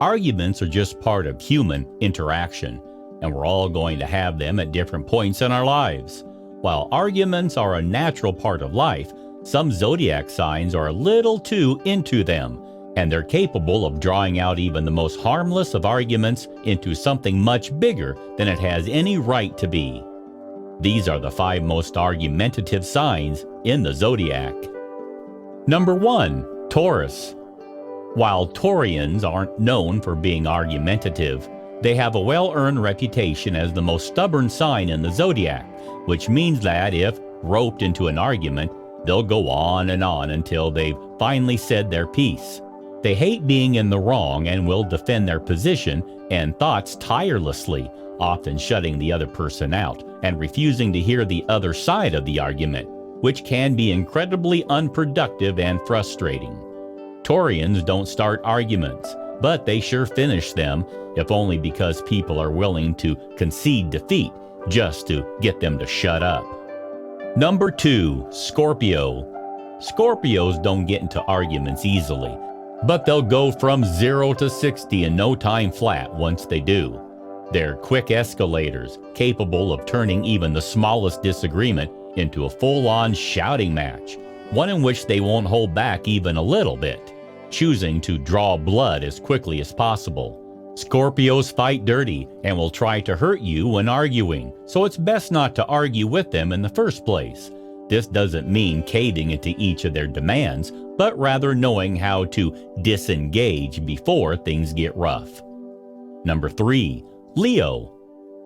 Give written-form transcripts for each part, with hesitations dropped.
Arguments are just part of human interaction, and we're all going to have them at different points in our lives. While arguments are a natural part of life, some zodiac signs are a little too into them, and they're capable of drawing out even the most harmless of arguments into something much bigger than it has any right to be. These are the 5 most argumentative signs in the zodiac. Number 1. Taurus. While Taurians aren't known for being argumentative, they have a well-earned reputation as the most stubborn sign in the zodiac, which means that if roped into an argument, they'll go on and on until they've finally said their piece. They hate being in the wrong and will defend their position and thoughts tirelessly, often shutting the other person out and refusing to hear the other side of the argument, which can be incredibly unproductive and frustrating. Taurians don't start arguments, but they sure finish them, if only because people are willing to concede defeat just to get them to shut up. Number 2. Scorpio. Scorpios don't get into arguments easily, but they'll go from 0 to 60 in no time flat once they do. They're quick escalators, capable of turning even the smallest disagreement into a full-on shouting match, one in which they won't hold back even a little bit, choosing to draw blood as quickly as possible. Scorpios fight dirty and will try to hurt you when arguing, so it's best not to argue with them in the first place. This doesn't mean caving into each of their demands, but rather knowing how to disengage before things get rough. Number 3. Leo.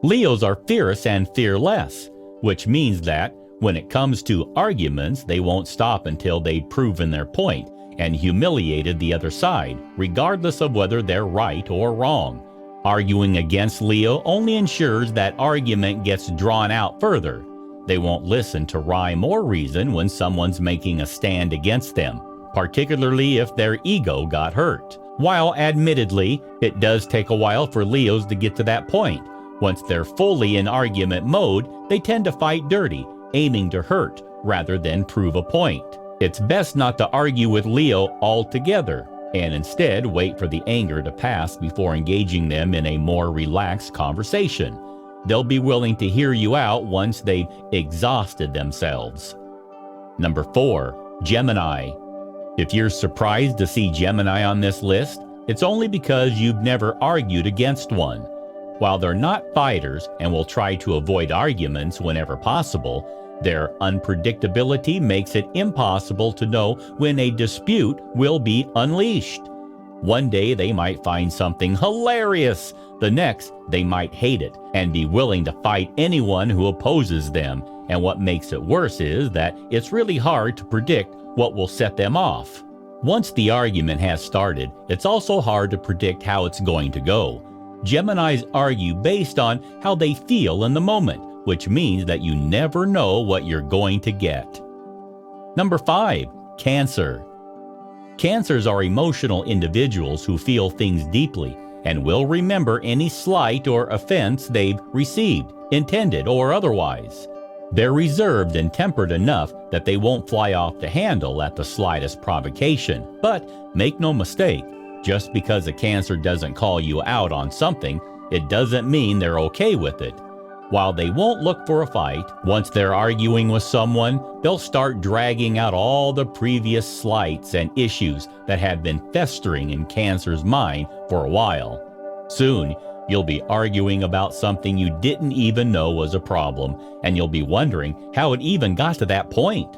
Leos are fierce and fearless, which means that when it comes to arguments, they won't stop until they've proven their point and humiliated the other side, regardless of whether they're right or wrong. Arguing against Leo only ensures that argument gets drawn out further. They won't listen to rhyme or reason when someone's making a stand against them, particularly if their ego got hurt. While admittedly, it does take a while for Leos to get to that point. Once they're fully in argument mode, they tend to fight dirty, aiming to hurt rather than prove a point. It's best not to argue with Leo altogether, and instead wait for the anger to pass before engaging them in a more relaxed conversation. They'll be willing to hear you out once they've exhausted themselves. Number 4. Gemini. If you're surprised to see Gemini on this list, it's only because you've never argued against one. While they're not fighters and will try to avoid arguments whenever possible, their unpredictability makes it impossible to know when a dispute will be unleashed. One day they might find something hilarious. The next, they might hate it and be willing to fight anyone who opposes them. And what makes it worse is that it's really hard to predict what will set them off. Once the argument has started, it's also hard to predict how it's going to go. Geminis argue based on how they feel in the moment, which means that you never know what you're going to get. Number 5. Cancer. Cancers are emotional individuals who feel things deeply and will remember any slight or offense they've received, intended or otherwise. They're reserved and tempered enough that they won't fly off the handle at the slightest provocation. But make no mistake, just because a Cancer doesn't call you out on something, it doesn't mean they're okay with it. While they won't look for a fight, once they're arguing with someone, they'll start dragging out all the previous slights and issues that have been festering in Cancer's mind for a while. Soon, you'll be arguing about something you didn't even know was a problem, and you'll be wondering how it even got to that point.